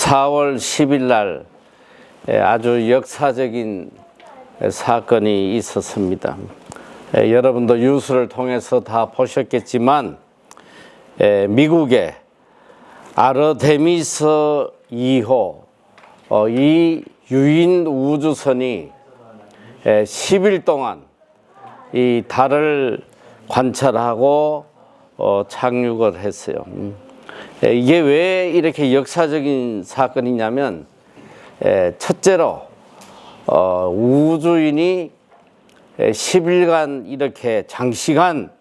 4월 10일 날 아주 역사적인 사건이 있었습니다. 여러분도 뉴스를 통해서 다 보셨겠지만 미국의 아르테미스 2호 이 유인 우주선이 10일 동안 이 달을 관찰하고 착륙을 했어요. 이게 왜 이렇게 역사적인 사건이냐면 첫째로 우주인이 10일간 이렇게 장시간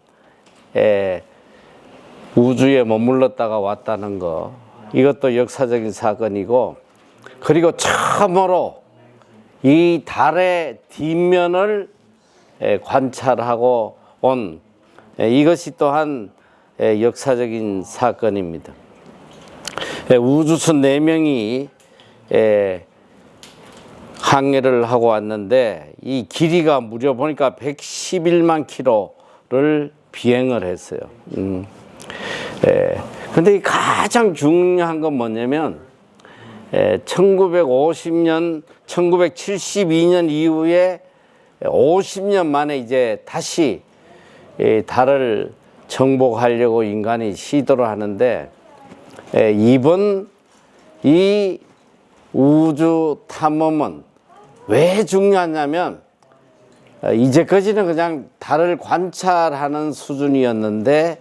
우주에 머물렀다가 왔다는 거, 이것도 역사적인 사건이고, 그리고 처음으로 이 달의 뒷면을 관찰하고 온 이것이 또한 역사적인 사건입니다. 우주선 4명이 항해를 하고 왔는데 이 길이가 무려 보니까 111만 킬로를 비행을 했어요. 근데 가장 중요한 건 뭐냐면 1950년, 1972년 이후에 50년 만에 이제 다시 달을 정복하려고 인간이 시도를 하는데, 이번 이 우주 탐험은 왜 중요하냐면 이제까지는 그냥 달을 관찰하는 수준이었는데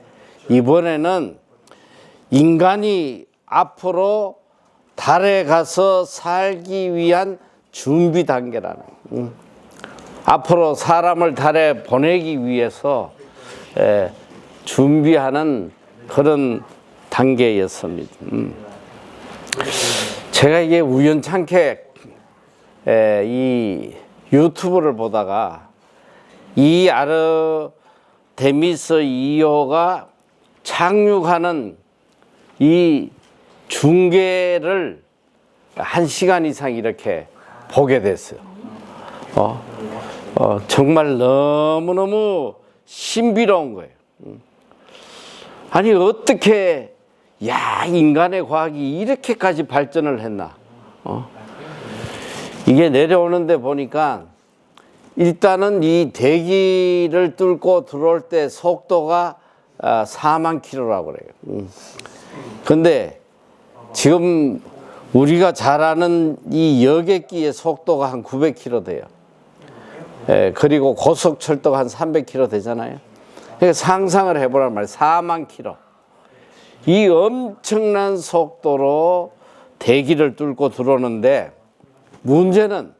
이번에는 인간이 앞으로 달에 가서 살기 위한 준비 단계라는, 앞으로 사람을 달에 보내기 위해서 준비하는 그런 단계였습니다. 제가 이게 우연찮게 이 유튜브를 보다가 이 아르테미스 2호가 착륙하는 이 중계를 1시간 이상 이렇게 보게 됐어요. 정말 너무너무 신비로운 거예요. 아니 어떻게 인간의 과학이 이렇게까지 발전을 했나. 이게 내려오는데 보니까 일단은 이 대기를 뚫고 들어올 때 속도가 4만 킬로라고 그래요. 근데 지금 우리가 잘 아는 이 여객기의 속도가 한 900킬로 돼요. 그리고 고속철도가 한 300킬로 되잖아요. 그러니까 상상을 해보란 말이에요. 4만 킬로. 이 엄청난 속도로 대기를 뚫고 들어오는데, 문제는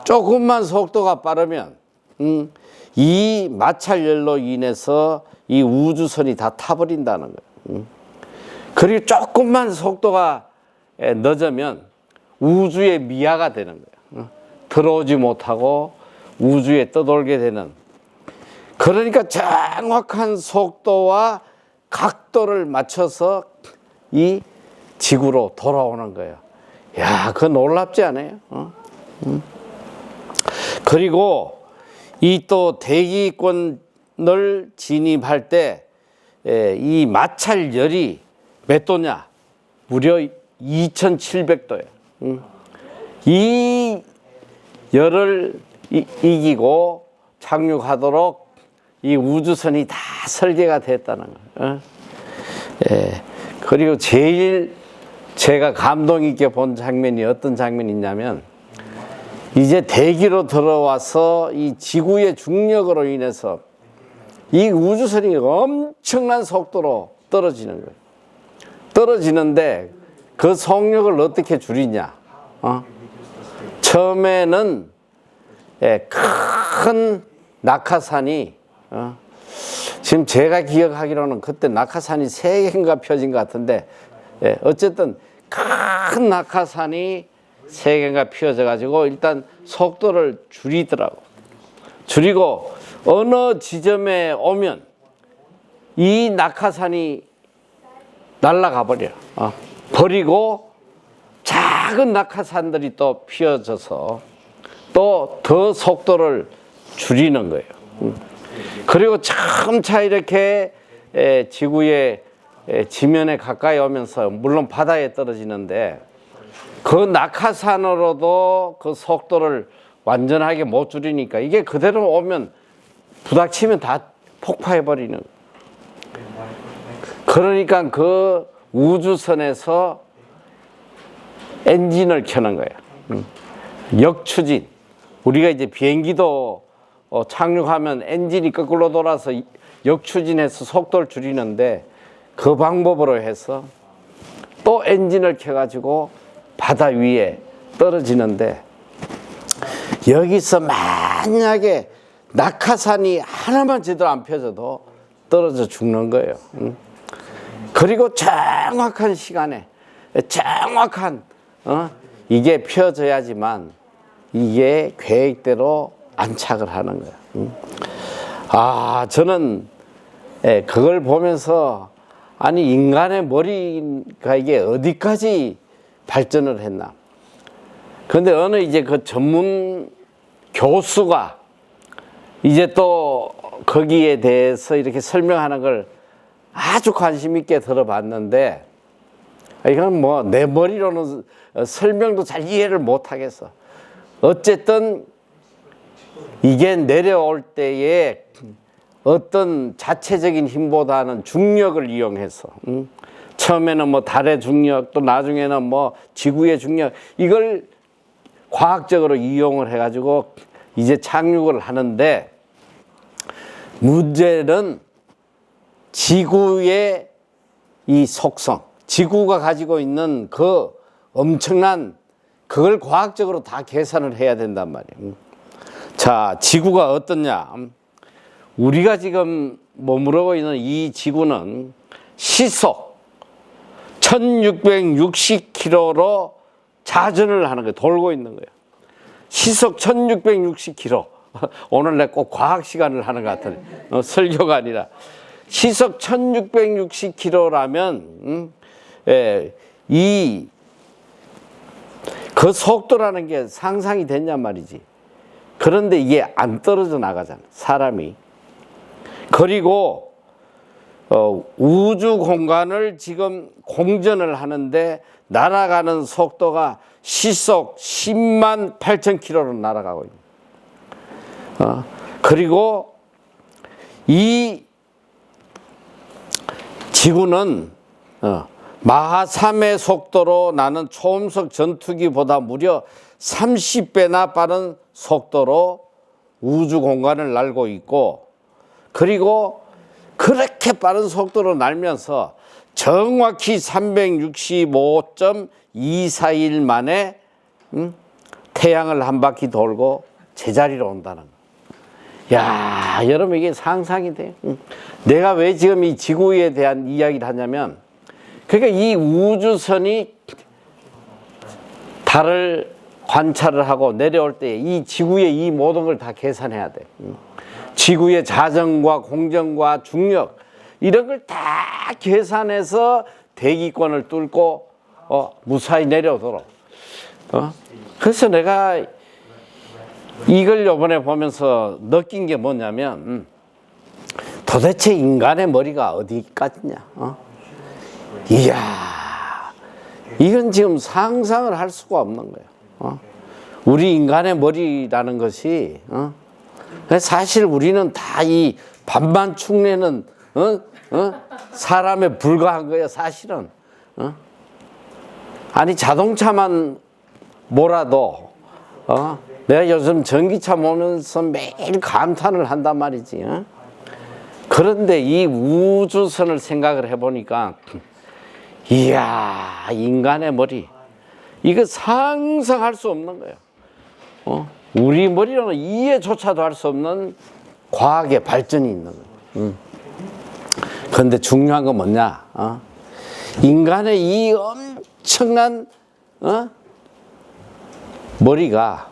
조금만 속도가 빠르면 이 마찰열로 인해서 이 우주선이 다 타버린다는 거예요. 그리고 조금만 속도가 늦으면 우주의 미아가 되는 거예요. 들어오지 못하고 우주에 떠돌게 되는. 그러니까 정확한 속도와 각도를 맞춰서 이 지구로 돌아오는 거예요. 그거 놀랍지 않아요? 그리고 이 또 대기권을 진입할 때 이 마찰열이 몇 도냐? 무려 2700도예요. 이 열을 이기고 착륙하도록 이 우주선이 다 설계가 됐다는 거예요. 그리고 제일 제가 감동 있게 본 장면이 어떤 장면이 있냐면, 이제 대기로 들어와서 이 지구의 중력으로 인해서 이 우주선이 엄청난 속도로 떨어지는 거예요. 떨어지는데 그 속력을 어떻게 줄이냐? 처음에는 큰 낙하산이, 지금 제가 기억하기로는 그때 낙하산이 3개인가 펴진 것 같은데, 어쨌든 큰 낙하산이 3개가 피어져 가지고 일단 속도를 줄이더라고. 줄이고 어느 지점에 오면 이 낙하산이 날아가 버려. 버리고 작은 낙하산들이 또 피어져서 또 더 속도를 줄이는 거예요. 그리고 점차 이렇게 지구에 지면에 가까이 오면서 물론 바다에 떨어지는데 그 낙하산으로도 그 속도를 완전하게 못 줄이니까 이게 그대로 오면 부닥치면 다 폭파해 버리는. 그러니까 그 우주선에서 엔진을 켜는 거예요. 역추진. 우리가 이제 비행기도 착륙하면 엔진이 거꾸로 돌아서 역추진해서 속도를 줄이는데 그 방법으로 해서 또 엔진을 켜가지고 바다 위에 떨어지는데 여기서 만약에 낙하산이 하나만 제대로 안 펴져도 떨어져 죽는 거예요. 그리고 정확한 시간에 정확한 이게 펴져야지만 이게 계획대로 안착을 하는 거예요. 저는 그걸 보면서 아니 인간의 머리가 이게 어디까지 발전을 했나. 그런데 어느 이제 그 전문 교수가 이제 또 거기에 대해서 이렇게 설명하는 걸 아주 관심 있게 들어봤는데 이건 뭐 내 머리로는 설명도 잘 이해를 못 하겠어. 어쨌든 이게 내려올 때에 어떤 자체적인 힘보다는 중력을 이용해서 처음에는 뭐 달의 중력 또 나중에는 뭐 지구의 중력 이걸 과학적으로 이용을 해가지고 이제 착륙을 하는데 문제는 지구의 이 속성, 지구가 가지고 있는 그 엄청난 그걸 과학적으로 다 계산을 해야 된단 말이에요. 자, 지구가 어떻냐? 우리가 지금 머무르고 있는 이 지구는 시속 1660km로 자전을 하는 거예요. 돌고 있는 거예요. 시속 1660km. 오늘 내 꼭 과학 시간을 하는 것 같아요. 설교가 아니라. 시속 1660km라면, 그 속도라는 게 상상이 됐냔 말이지. 그런데 이게 안 떨어져 나가잖아, 사람이. 그리고, 우주 공간을 지금 공전을 하는데 날아가는 속도가 시속 10만 8,000km로 날아가고 있는. 그리고 이 지구는 마하 3의 속도로 나는 초음속 전투기보다 무려 30배나 빠른 속도로 우주 공간을 날고 있고, 그리고 그렇게 빠른 속도로 날면서 정확히 365.241 만에 태양을 한 바퀴 돌고 제자리로 온다는 거. 야, 여러분 이게 상상이 돼요. 내가 왜 지금 이 지구에 대한 이야기를 하냐면, 그러니까 이 우주선이 달을 관찰을 하고 내려올 때 이 지구의 이 모든 걸 다 계산해야 돼. 지구의 자전과 공전과 중력 이런 걸 다 계산해서 대기권을 뚫고 무사히 내려오도록. 그래서 내가 이걸 이번에 보면서 느낀 게 뭐냐면 도대체 인간의 머리가 어디까지냐. 이야, 이건 지금 상상을 할 수가 없는 거예요. 우리 인간의 머리라는 것이 사실 우리는 다 이 반만 축내는 사람에 불과한 거예요, 사실은. 아니 자동차만 몰아도 내가 요즘 전기차 모면서 매일 감탄을 한단 말이지. 그런데 이 우주선을 생각을 해보니까 이야, 인간의 머리 이거 상상할 수 없는 거예요. 우리 머리로는 이해조차도 할 수 없는 과학의 발전이 있는 거예요. 그런데 중요한 건 뭐냐? 인간의 이 엄청난 머리가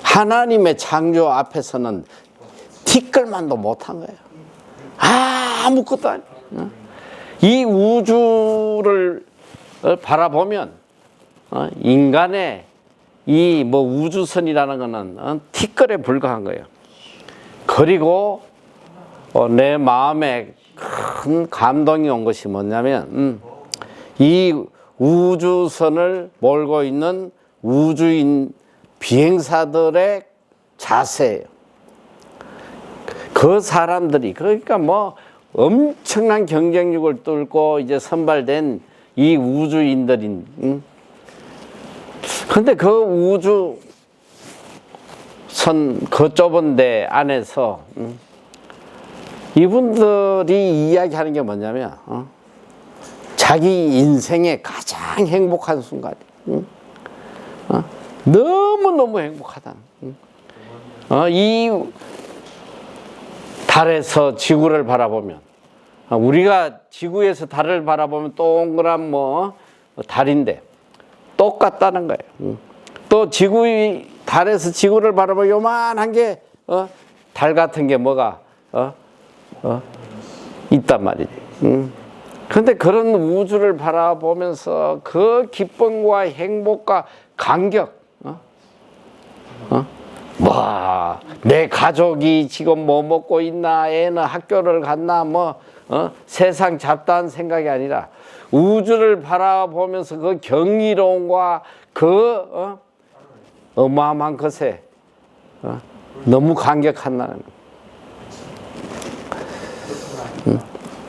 하나님의 창조 앞에서는 티끌만도 못한 거예요. 아무것도 아니에요. 이 우주를 바라보면 인간의 이 뭐 우주선이라는 거는 티끌에 불과한 거예요. 그리고 내 마음에 큰 감동이 온 것이 뭐냐면 이 우주선을 몰고 있는 우주인 비행사들의 자세예요. 그 사람들이 그러니까 뭐 엄청난 경쟁력을 뚫고 이제 선발된 이 우주인들인 근데 그 우주선 그 좁은 데 안에서 이분들이 이야기하는 게 뭐냐면 자기 인생의 가장 행복한 순간 너무너무 행복하다. 이 달에서 지구를 바라보면 우리가 지구에서 달을 바라보면 동그란 뭐 달인데 똑같다는 거예요. 또 달에서 지구를 바라보면 요만한 게 달 같은 게 뭐가 있단 말이지. 그런데 그런 우주를 바라보면서 그 기쁨과 행복과 감격, 내 가족이 지금 뭐 먹고 있나, 애는 학교를 갔나, 세상 잡다한 생각이 아니라 우주를 바라보면서 그 경이로움과 그 어마어마한 것에 너무 감격한다는 거예요.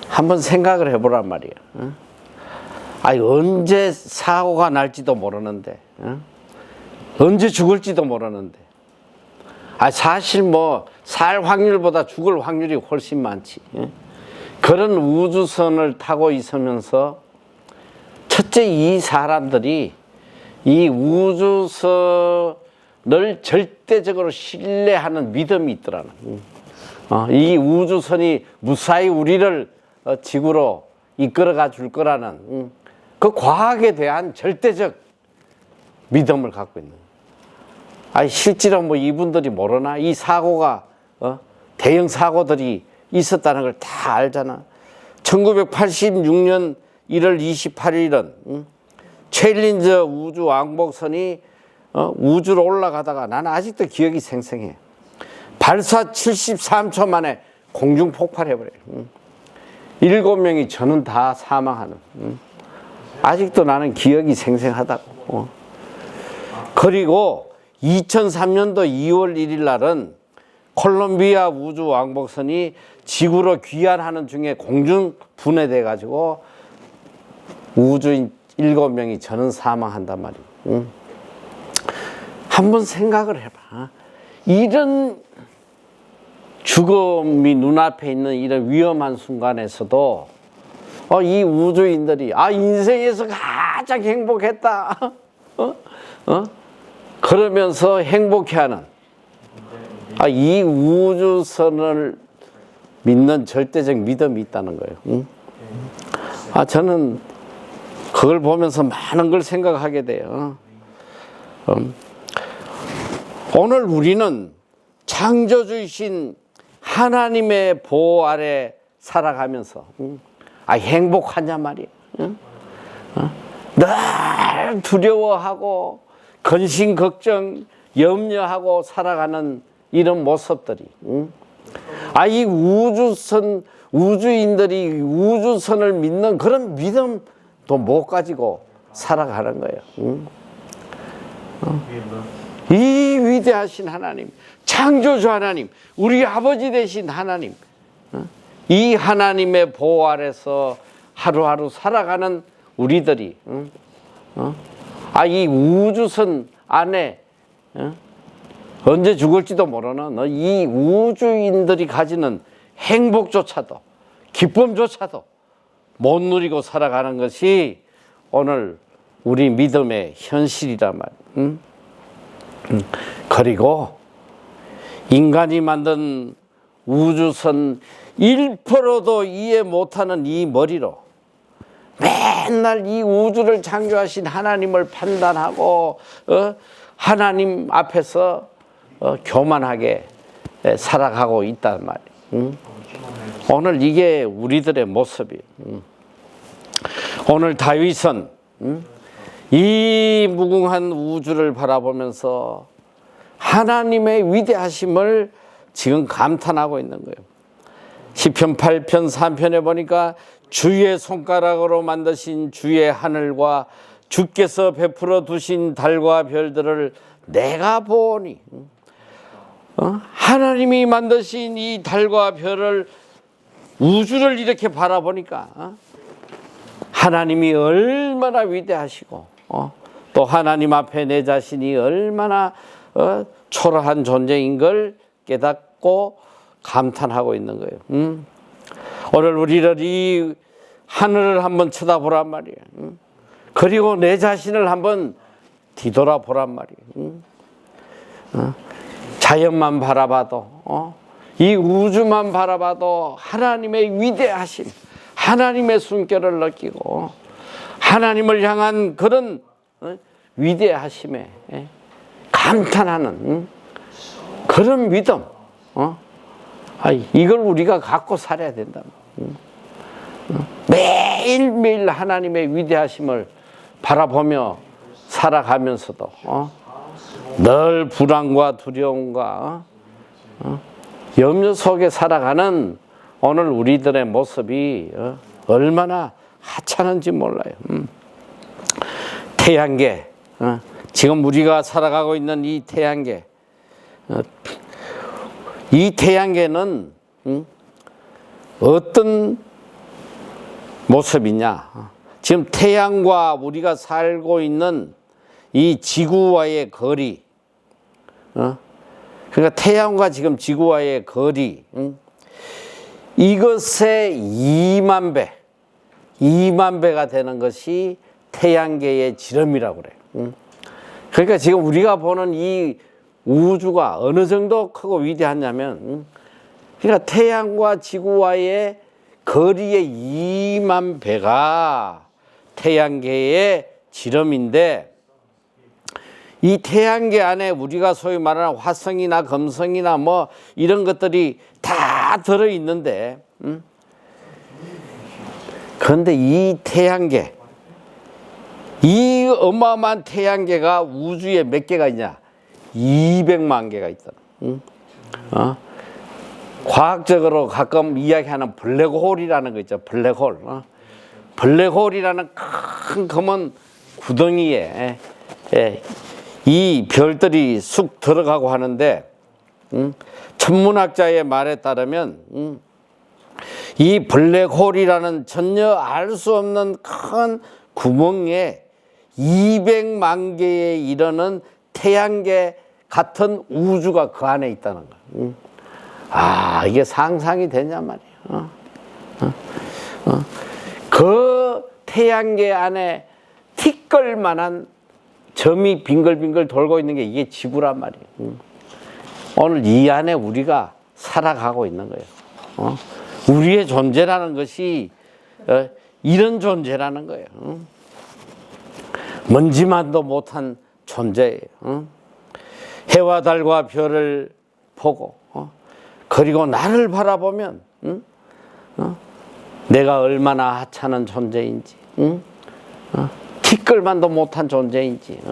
한번 생각을 해보란 말이야. 언제 사고가 날지도 모르는데, 언제 죽을지도 모르는데, 사실 뭐 살 확률보다 죽을 확률이 훨씬 많지. 그런 우주선을 타고 있으면서 첫째 이 사람들이 이 우주선을 절대적으로 신뢰하는 믿음이 있더라는. 이 우주선이 무사히 우리를 지구로 이끌어가 줄 거라는 그 과학에 대한 절대적 믿음을 갖고 있는 거예요. 실제로 뭐 이분들이 모르나? 이 사고가 대형 사고들이 있었다는 걸 다 알잖아. 1986년 1월 28일은 챌린저 우주 왕복선이 우주로 올라가다가 나는 아직도 기억이 생생해. 발사 73초 만에 공중 폭발해버려요. 7명이 저는 다 사망하는. 아직도 나는 기억이 생생하다고. 그리고 2003년도 2월 1일 날은 콜롬비아 우주 왕복선이 지구로 귀환하는 중에 공중 분해돼 가지고 우주인 7명이 저는 사망한단 말이에요. 한번 생각을 해봐. 이런 죽음이 눈앞에 있는 이런 위험한 순간에서도 이 우주인들이 인생에서 가장 행복했다 그러면서 행복해하는 이 우주선을 믿는 절대적 믿음이 있다는 거예요. 저는 그걸 보면서 많은 걸 생각하게 돼요. 오늘 우리는 창조주이신 하나님의 보호 아래 살아가면서 행복하냐 말이에요. 늘 두려워하고 근심 걱정 염려하고 살아가는 이런 모습들이 이 우주인들이 우주선을 믿는 그런 믿음도 못 가지고 살아가는 거예요. 이 위대하신 하나님, 창조주 하나님, 우리 아버지 되신 하나님, 이 하나님의 보호 아래서 하루하루 살아가는 우리들이 이 우주선 안에 언제 죽을지도 모르는 이 우주인들이 가지는 행복조차도 기쁨조차도 못 누리고 살아가는 것이 오늘 우리 믿음의 현실이란 말이에요. 그리고 인간이 만든 우주선 1%도 이해 못하는 이 머리로 맨날 이 우주를 창조하신 하나님을 판단하고 하나님 앞에서 교만하게 살아가고 있단 말이에요. 오늘 이게 우리들의 모습이에요. 오늘 다윗은 이 무궁한 우주를 바라보면서 하나님의 위대하심을 지금 감탄하고 있는 거예요. 시편 8편 3편에 보니까 주의 손가락으로 만드신 주의 하늘과 주께서 베풀어 두신 달과 별들을 내가 보니, 하나님이 만드신 이 달과 별을, 우주를 이렇게 바라보니까 하나님이 얼마나 위대하시고 또 하나님 앞에 내 자신이 얼마나 초라한 존재인 걸 깨닫고 감탄하고 있는 거예요. 오늘 우리를 이 하늘을 한번 쳐다보란 말이에요. 그리고 내 자신을 한번 뒤돌아보란 말이에요. 자연만 바라봐도, 이 우주만 바라봐도 하나님의 위대하심, 하나님의 숨결을 느끼고 하나님을 향한 그런 위대하심에 감탄하는 그런 믿음, 이걸 우리가 갖고 살아야 된다. 매일매일 하나님의 위대하심을 바라보며 살아가면서도 늘 불안과 두려움과 염려 속에 살아가는 오늘 우리들의 모습이 얼마나 하찮은지 몰라요. 태양계, 지금 우리가 살아가고 있는 이 태양계, 이 태양계는 어떤 모습이냐? 지금 태양과 우리가 살고 있는 이 지구와의 거리, 그러니까 태양과 지금 지구와의 거리, 이것의 2만 배가 되는 것이 태양계의 지름이라고 그래요. 그러니까 지금 우리가 보는 이 우주가 어느 정도 크고 위대하냐면, 그러니까 태양과 지구와의 거리의 2만 배가 태양계의 지름인데, 이 태양계 안에 우리가 소위 말하는 화성이나 금성이나 뭐 이런 것들이 다 들어있는데, 그런데 이 태양계, 이 어마어마한 태양계가 우주에 몇 개가 있냐? 200만 개가 있다. 과학적으로 가끔 이야기하는 블랙홀이라는 거 있죠. 블랙홀. 블랙홀이라는 큰 검은 구덩이에 이 별들이 쑥 들어가고 하는데, 천문학자의 말에 따르면 이 블랙홀이라는 전혀 알 수 없는 큰 구멍에 200만 개에 이르는 태양계 같은 우주가 그 안에 있다는 거야. 이게 상상이 되냐 말이야. 그 태양계 안에 티끌만한 점이 빙글빙글 돌고 있는 게 이게 지구란 말이에요. 오늘 이 안에 우리가 살아가고 있는 거예요. 우리의 존재라는 것이 이런 존재라는 거예요. 먼지만도 못한 존재예요. 해와 달과 별을 보고, 그리고 나를 바라보면 내가 얼마나 하찮은 존재인지, 티끌만도 못한 존재인지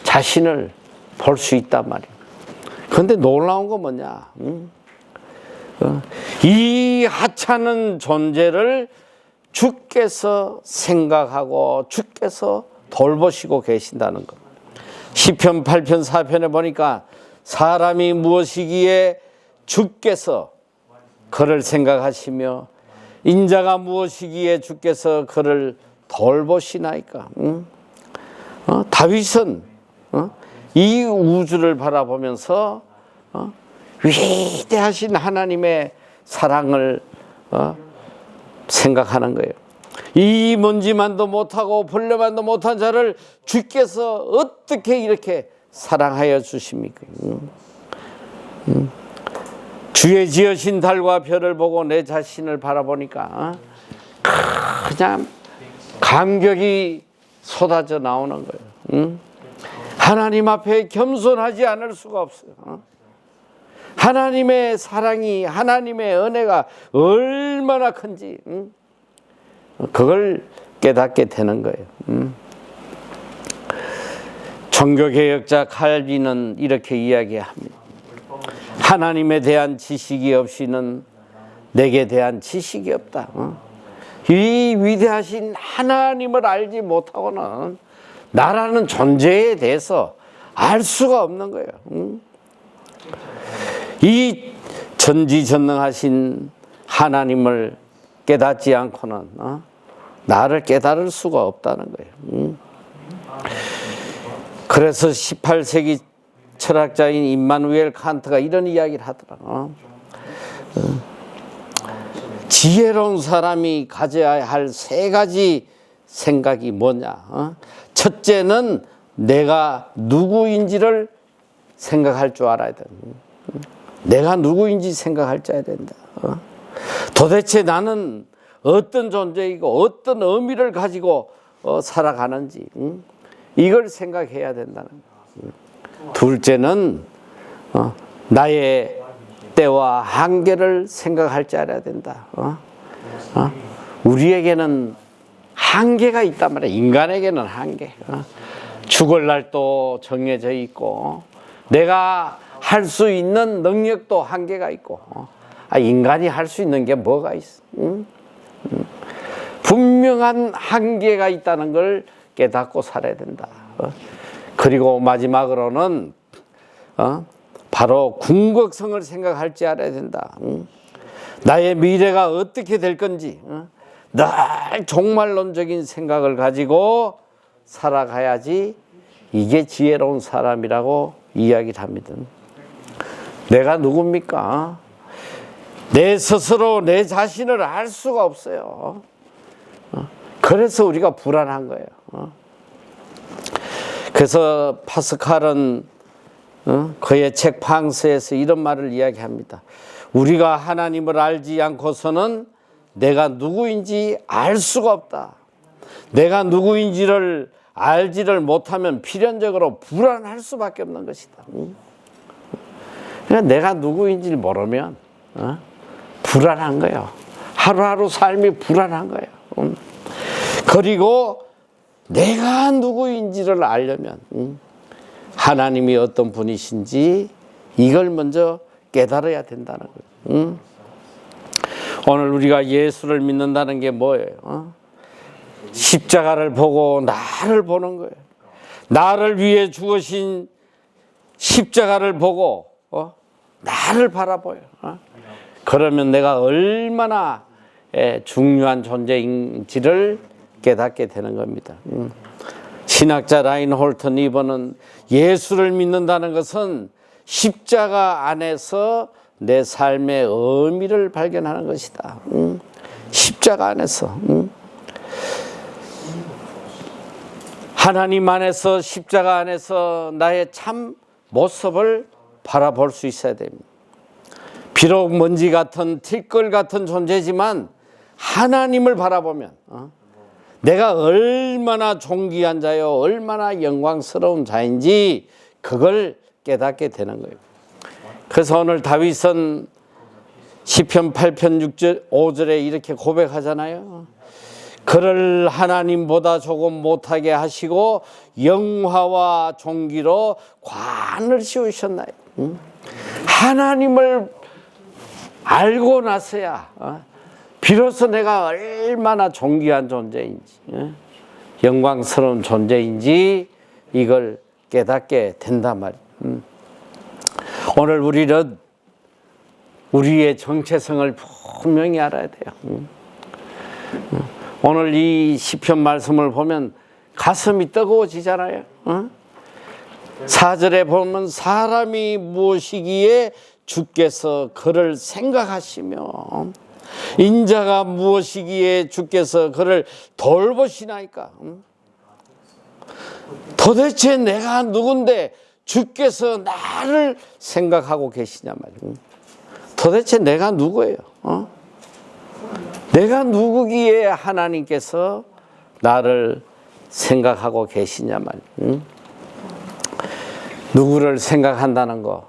자신을 볼 수 있단 말이에요. 그런데 놀라운 건 뭐냐? 이 하찮은 존재를 주께서 생각하고 주께서 돌보시고 계신다는 것. 시편 8편 4편에 보니까 사람이 무엇이기에 주께서 그를 생각하시며 인자가 무엇이기에 주께서 그를 돌보시나이까. 다윗은 이 우주를 바라보면서 위대하신 하나님의 사랑을 생각하는 거예요. 이 먼지만도 못하고 벌레만도 못한 자를 주께서 어떻게 이렇게 사랑하여 주십니까? 주의 지으신 달과 별을 보고 내 자신을 바라보니까 그냥 감격이 쏟아져 나오는 거예요. 하나님 앞에 겸손하지 않을 수가 없어요. 하나님의 사랑이, 하나님의 은혜가 얼마나 큰지 그걸 깨닫게 되는 거예요. 종교개혁자 칼빈은 이렇게 이야기합니다. 하나님에 대한 지식이 없이는 내게 대한 지식이 없다. 이 위대하신 하나님을 알지 못하고는 나라는 존재에 대해서 알 수가 없는 거예요. 이 전지전능하신 하나님을 깨닫지 않고는 나를 깨달을 수가 없다는 거예요. 그래서 18세기 철학자인 임마누엘 칸트가 이런 이야기를 하더라. 지혜로운 사람이 가져야 할 세 가지 생각이 뭐냐? 첫째는 내가 누구인지를 생각할 줄 알아야 된다. 내가 누구인지 생각할 줄 알아야 된다. 도대체 나는 어떤 존재이고 어떤 의미를 가지고 살아가는지 이걸 생각해야 된다는 거예요. 둘째는 나의 때와 한계를 생각할 줄 알아야 된다. 우리에게는 한계가 있단 말이야. 인간에게는 한계. 죽을 날도 정해져 있고 내가 할 수 있는 능력도 한계가 있고 인간이 할 수 있는 게 뭐가 있어? 분명한 한계가 있다는 걸 깨닫고 살아야 된다. 그리고 마지막으로는 바로 궁극성을 생각할 줄 알아야 된다. 나의 미래가 어떻게 될 건지 늘 종말론적인 생각을 가지고 살아가야지 이게 지혜로운 사람이라고 이야기를 합니다. 내가 누굽니까? 내 스스로 내 자신을 알 수가 없어요. 그래서 우리가 불안한 거예요. 그래서 파스칼은 그의 책 팡스에서 이런 말을 이야기합니다. 우리가 하나님을 알지 않고서는 내가 누구인지 알 수가 없다. 내가 누구인지를 알지를 못하면 필연적으로 불안할 수밖에 없는 것이다. 그러니까 내가 누구인지를 모르면 불안한 거예요. 하루하루 삶이 불안한 거예요. 그리고 내가 누구인지를 알려면 하나님이 어떤 분이신지 이걸 먼저 깨달아야 된다는 거예요. 오늘 우리가 예수를 믿는다는 게 뭐예요? 십자가를 보고 나를 보는 거예요. 나를 위해 죽으신 십자가를 보고 나를 바라보여. 그러면 내가 얼마나 중요한 존재인지를 깨닫게 되는 겁니다. 신학자 라인홀트 니버는 예수를 믿는다는 것은 십자가 안에서 내 삶의 의미를 발견하는 것이다. 십자가 안에서. 하나님 안에서 십자가 안에서 나의 참 모습을 바라볼 수 있어야 됩니다. 비록 먼지 같은 티끌 같은 존재지만 하나님을 바라보면 내가 얼마나 존귀한 자요 얼마나 영광스러운 자인지 그걸 깨닫게 되는 거예요. 그래서 오늘 다윗은 시편 8편 6절 5절에 이렇게 고백하잖아요. 그를 하나님보다 조금 못하게 하시고 영화와 존귀로 관을 씌우셨나요? 하나님을 알고 나서야 비로소 내가 얼마나 존귀한 존재인지 영광스러운 존재인지 이걸 깨닫게 된단 말이에요. 오늘 우리는 우리의 정체성을 분명히 알아야 돼요. 오늘 이 시편 말씀을 보면 가슴이 뜨거워지잖아요. 4절에 보면 사람이 무엇이기에 주께서 그를 생각하시며 인자가 무엇이기에 주께서 그를 돌보시나이까. 도대체 내가 누군데 주께서 나를 생각하고 계시냐 말이에요. 도대체 내가 누구예요? 내가 누구기에 하나님께서 나를 생각하고 계시냐 말이에요. 누구를 생각한다는 거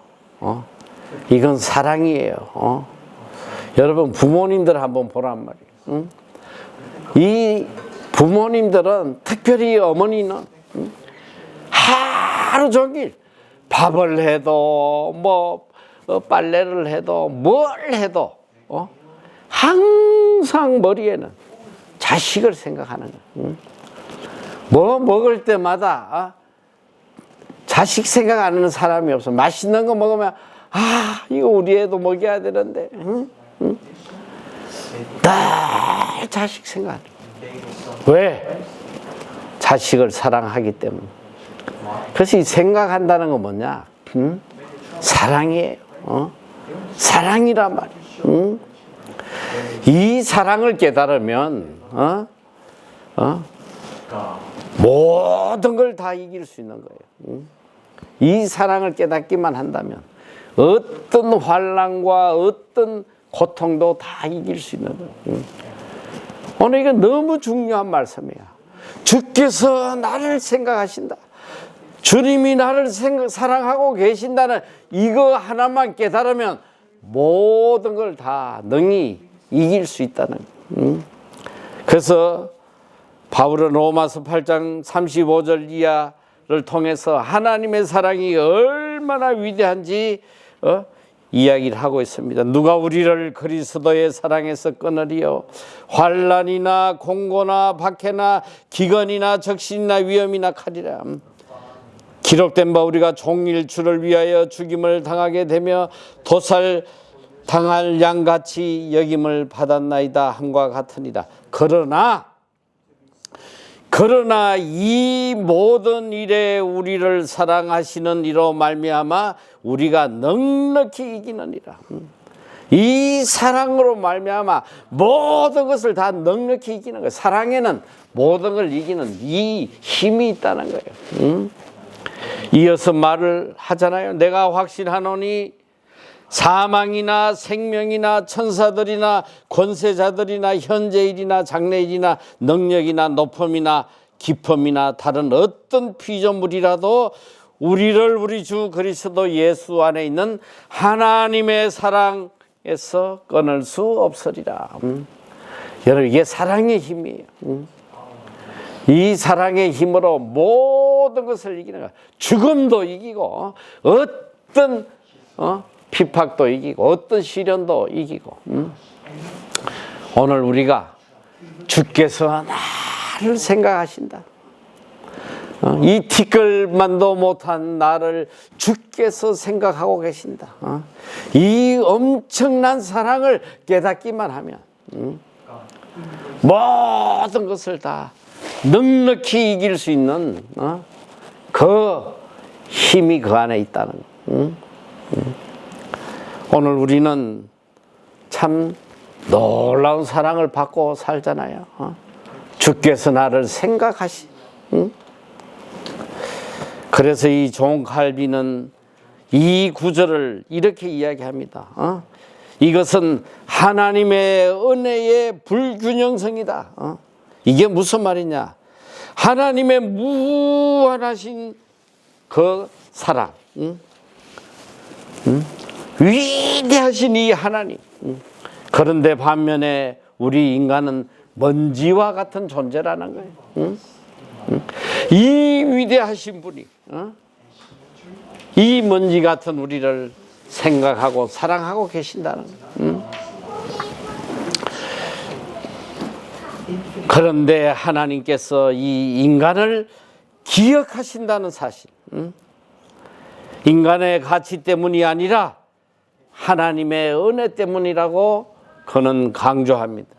이건 사랑이에요. 여러분 부모님들 한번 보란 말이에요. 이 부모님들은 특별히 어머니는 하루 종일 밥을 해도 뭐 빨래를 해도 뭘 해도 항상 머리에는 자식을 생각하는 거예요. 뭐 먹을 때마다 자식 생각 안 하는 사람이 없어. 맛있는 거 먹으면 이거 우리 애도 먹여야 되는데 늘 자식 생각. 왜? 자식을 사랑하기 때문에. 그래서 이 생각한다는 건 뭐냐? 사랑이에요. 사랑이란 말이에요. 이 사랑을 깨달으면 모든 걸 다 이길 수 있는 거예요. 이 사랑을 깨닫기만 한다면 어떤 환난과 어떤 고통도 다 이길 수 있는 거예요. 오늘 이거 너무 중요한 말씀이야. 주께서 나를 생각하신다. 주님이 나를 사랑하고 계신다는 이거 하나만 깨달으면 모든 걸 다 능히 이길 수 있다는 거예요. 그래서 바울은 로마서 8장 35절 이하를 통해서 하나님의 사랑이 얼마나 위대한지 이야기를 하고 있습니다. 누가 우리를 그리스도의 사랑에서 끊으리요? 환난이나 공고나 박해나 기근이나 적신이나 위험이나 칼이라. 기록된 바 우리가 종일 주를 위하여 죽임을 당하게 되며 도살 당할 양같이 여김을 받았나이다 함과 같으니라. 그러나 이 모든 일에 우리를 사랑하시는 이로 말미암아 우리가 넉넉히 이기느니라. 이 사랑으로 말미암아 모든 것을 다 넉넉히 이기는 거예요. 사랑에는 모든 걸 이기는 이 힘이 있다는 거예요. 이어서 말을 하잖아요. 내가 확신하노니 사망이나 생명이나 천사들이나 권세자들이나 현재일이나 장래일이나 능력이나 높음이나 깊음이나 다른 어떤 피조물이라도 우리를 우리 주 그리스도 예수 안에 있는 하나님의 사랑에서 끊을 수 없으리라. 여러분, 이게 사랑의 힘이에요. 이 사랑의 힘으로 모든 것을 이기는 거야. 죽음도 이기고 어떤 핍박도 이기고 어떤 시련도 이기고. 오늘 우리가 주께서 나를 생각하신다. 이 티끌만도 못한 나를 주께서 생각하고 계신다. 이 엄청난 사랑을 깨닫기만 하면 모든 것을 다 넉넉히 이길 수 있는 그 힘이 그 안에 있다는 거예요. 오늘 우리는 참 놀라운 사랑을 받고 살잖아요. 주께서 나를 생각하시. 그래서 이 종칼비는 이 구절을 이렇게 이야기합니다. 이것은 하나님의 은혜의 불균형성이다. 이게 무슨 말이냐? 하나님의 무한하신 그 사랑, 위대하신 이 하나님. 그런데 반면에 우리 인간은 먼지와 같은 존재라는 거예요. 이 위대하신 분이 이 먼지 같은 우리를 생각하고 사랑하고 계신다는 거예요. 그런데 하나님께서 이 인간을 기억하신다는 사실, 인간의 가치 때문이 아니라 하나님의 은혜 때문이라고 그는 강조합니다.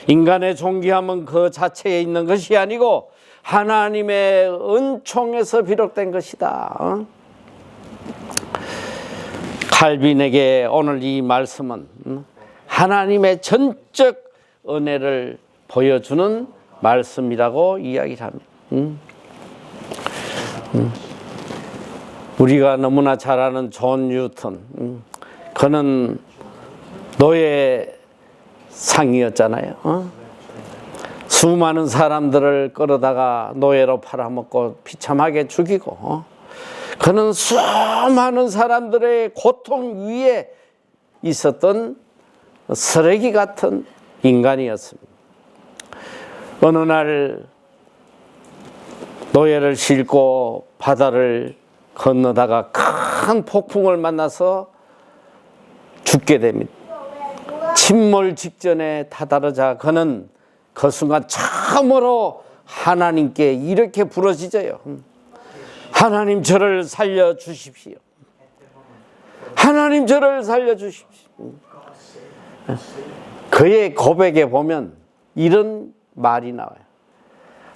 인간의 존귀함은 그 자체에 있는 것이 아니고 하나님의 은총에서 비롯된 것이다. 칼빈에게 오늘 이 말씀은 하나님의 전적 은혜를 보여주는 말씀이라고 이야기를 합니다. 우리가 너무나 잘 아는 존 뉴턴, 그는 노예 상이었잖아요. 수많은 사람들을 끌어다가 노예로 팔아먹고 비참하게 죽이고, 그는 수많은 사람들의 고통 위에 있었던 쓰레기 같은 인간이었습니다. 어느 날 노예를 싣고 바다를 건너다가 큰 폭풍을 만나서 죽게 됩니다. 침몰 직전에 다다르자 그는 그 순간 처음으로 하나님께 이렇게 부르짖어요. 하나님 저를 살려주십시오. 하나님 저를 살려주십시오. 그의 고백에 보면 이런 말이 나와요.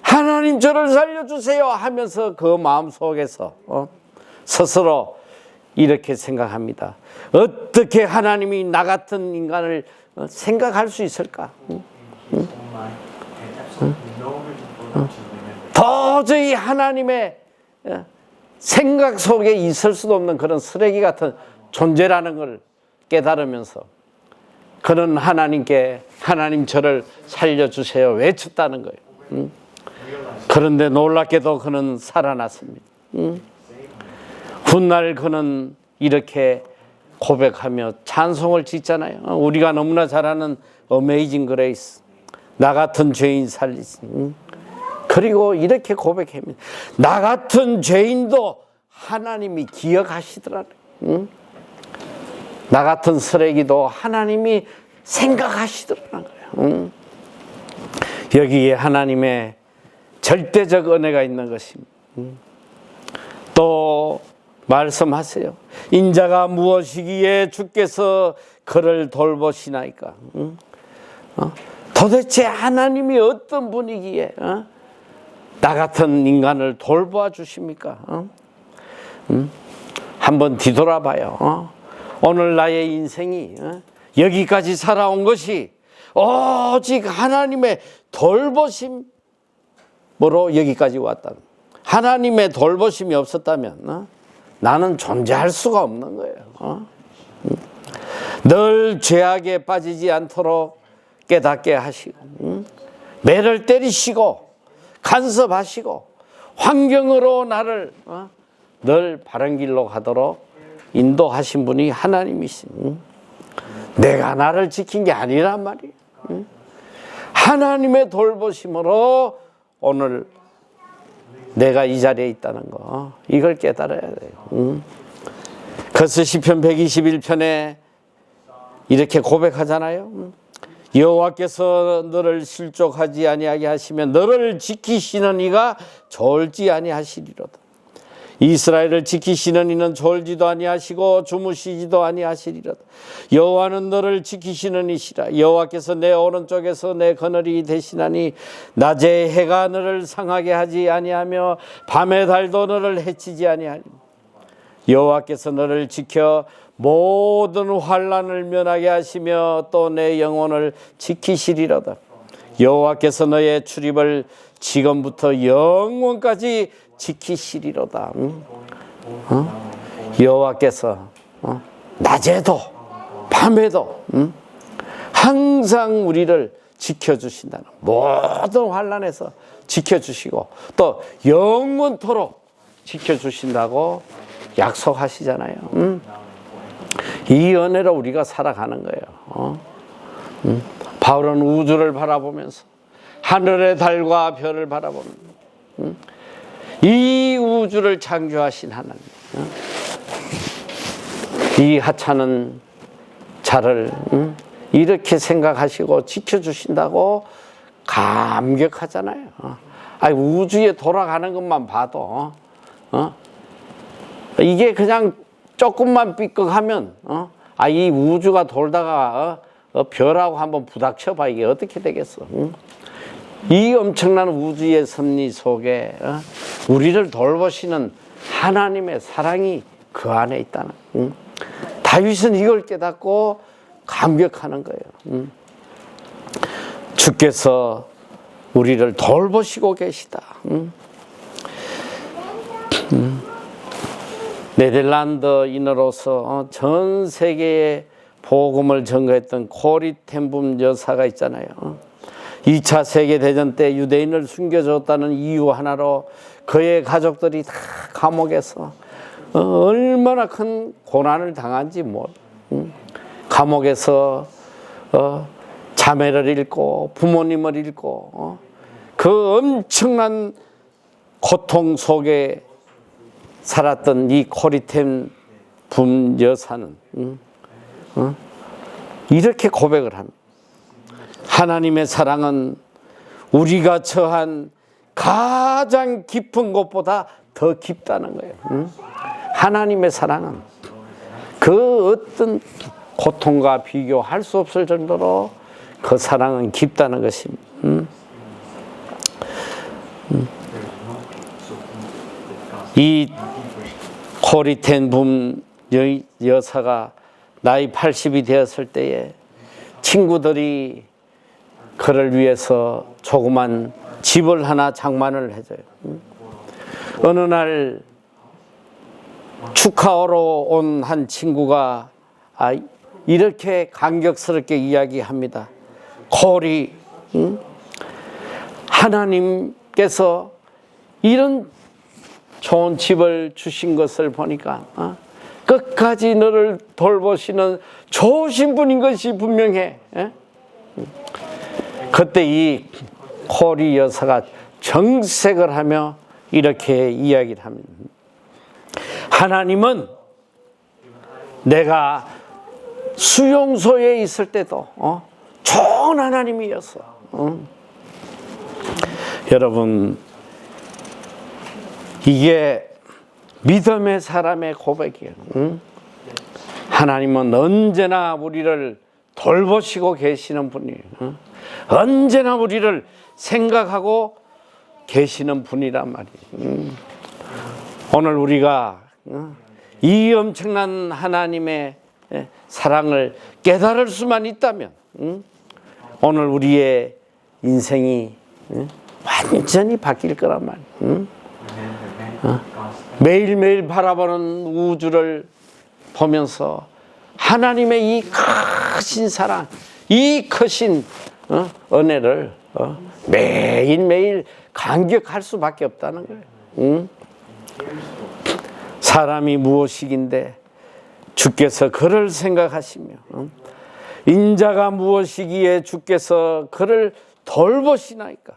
하나님 저를 살려주세요 하면서 그 마음속에서 스스로 이렇게 생각합니다. 어떻게 하나님이 나 같은 인간을 생각할 수 있을까? 도저히 하나님의 생각 속에 있을 수도 없는 그런 쓰레기 같은 존재라는 걸 깨달으면서 그는 하나님께 하나님 저를 살려주세요 외쳤다는 거예요. 그런데 놀랍게도 그는 살아났습니다. 훗날 그는 이렇게 고백하며 찬송을 짓잖아요. 우리가 너무나 잘 아는 어메이징 그레이스, 나 같은 죄인 살리시. 그리고 이렇게 고백합니다. 나 같은 죄인도 하나님이 기억하시더라고요. 나 같은 쓰레기도 하나님이 생각하시더라고요. 여기에 하나님의 절대적 은혜가 있는 것입니다. 또 말씀하세요. 인자가 무엇이기에 주께서 그를 돌보시나이까? 도대체 하나님이 어떤 분이기에 나 같은 인간을 돌보아 주십니까? 한번 뒤돌아봐요. 오늘 나의 인생이 여기까지 살아온 것이 오직 하나님의 돌보심으로 여기까지 왔다. 하나님의 돌보심이 없었다면 나는 존재할 수가 없는 거예요. 늘 죄악에 빠지지 않도록 깨닫게 하시고 매를 때리시고 간섭하시고 환경으로 나를 늘 바른 길로 가도록 인도하신 분이 하나님이십니다. 내가 나를 지킨 게 아니란 말이에요. 하나님의 돌보심으로 오늘 내가 이 자리에 있다는 거, 이걸 깨달아야 돼요. 그래서 시편 121편에 이렇게 고백하잖아요. 여호와께서 너를 실족하지 아니하게 하시면 너를 지키시는 이가 졸지 아니하시리로다. 이스라엘을 지키시는 이는 졸지도 아니하시고 주무시지도 아니하시리로다. 여호와는 너를 지키시는 이시라. 여호와께서 내 오른쪽에서 내 그늘이 되시나니 낮에 해가 너를 상하게 하지 아니하며 밤에 달도 너를 해치지 아니하리. 여호와께서 너를 지켜 모든 환난을 면하게 하시며 또 내 영혼을 지키시리로다. 여호와께서 너의 출입을 지금부터 영원까지 지키시리로다. 여호와께서 낮에도 밤에도 항상 우리를 지켜주신다는, 모든 환난에서 지켜주시고 또 영원토록 지켜주신다고 약속하시잖아요. 이 은혜로 우리가 살아가는 거예요. 바울은 우주를 바라보면서 하늘의 달과 별을 바라보면서 이 우주를 창조하신 하나님, 이 하찮은 자를 이렇게 생각하시고 지켜주신다고 감격하잖아요. 아니, 우주에 돌아가는 것만 봐도 이게 그냥 조금만 삐걱하면 이 우주가 돌다가 별하고 한번 부닥쳐봐 이게 어떻게 되겠어? 이 엄청난 우주의 섭리 속에 우리를 돌보시는 하나님의 사랑이 그 안에 있다는. 다윗은 이걸 깨닫고 감격하는 거예요. 주께서 우리를 돌보시고 계시다. 네덜란드인으로서 전 세계에 복음을 전거했던 코리 텐붐 여사가 있잖아요. 2차 세계대전 때 유대인을 숨겨줬다는 이유 하나로 그의 가족들이 다 감옥에서 얼마나 큰 고난을 당한지 감옥에서 자매를 잃고 부모님을 잃고 그 엄청난 고통 속에 살았던 이 코리 텐붐 여사는 이렇게 고백을 합니다. 하나님의 사랑은 우리가 처한 가장 깊은 곳보다 더 깊다는 거예요. 하나님의 사랑은 그 어떤 고통과 비교할 수 없을 정도로 그 사랑은 깊다는 것입니다. 이 코리텐 붐 여사가 나이 80이 되었을 때에 친구들이 그를 위해서 조그만 집을 하나 장만을 해줘요. 어느 날 축하하러 온 한 친구가 이렇게 감격스럽게 이야기합니다. 코리, 하나님께서 이런 좋은 집을 주신 것을 보니까 끝까지 너를 돌보시는 좋으신 분인 것이 분명해. 그때 이 코리 여사가 정색을 하며 이렇게 이야기를 합니다. 하나님은 내가 수용소에 있을 때도 좋은 하나님이었어. 여러분, 이게 믿음의 사람의 고백이에요. 하나님은 언제나 우리를 돌보시고 계시는 분이에요. 언제나 우리를 생각하고 계시는 분이란 말이에요. 오늘 우리가 이 엄청난 하나님의 사랑을 깨달을 수만 있다면 오늘 우리의 인생이 완전히 바뀔 거란 말이에요. 매일매일 바라보는 우주를 보면서 하나님의 이 크신 사랑, 이 크신 은혜를 매일매일 감격할 수밖에 없다는 거예요. 사람이 무엇이긴데 주께서 그를 생각하시며 인자가 무엇이기에 주께서 그를 돌보시나이까.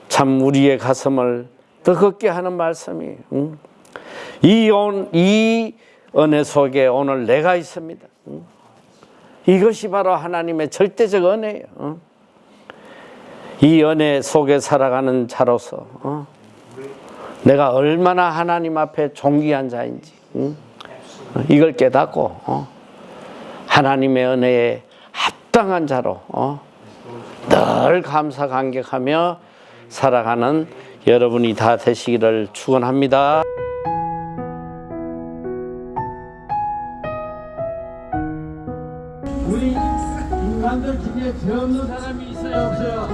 참 우리의 가슴을 뜨겁게 하는 말씀이에요. 이 은혜 속에 오늘 내가 있습니다. 이것이 바로 하나님의 절대적 은혜예요. 이 은혜 속에 살아가는 자로서 내가 얼마나 하나님 앞에 존귀한 자인지 이걸 깨닫고 하나님의 은혜에 합당한 자로 늘 감사 감격하며 살아가는 여러분이 다 되시기를 축원합니다. 우리 인간들 중에 죄 없는 사람이 있어요, 없어요?